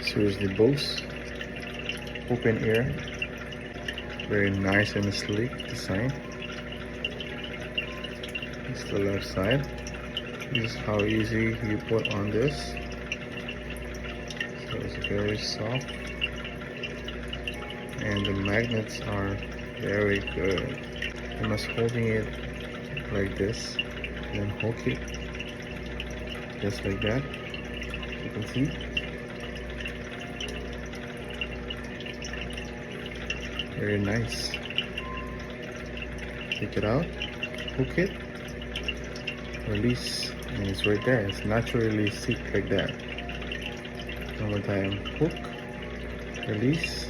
Seriously, Bose open ear, very nice and sleek design. It's the left side. This is how easy you put on this. So it's very soft, and the magnets are very good. I'm just holding it like this, and then hook it just like that. You can see. Very nice. Take it out, hook it, release, and it's right there. It's naturally seat like that. One more time, hook, release,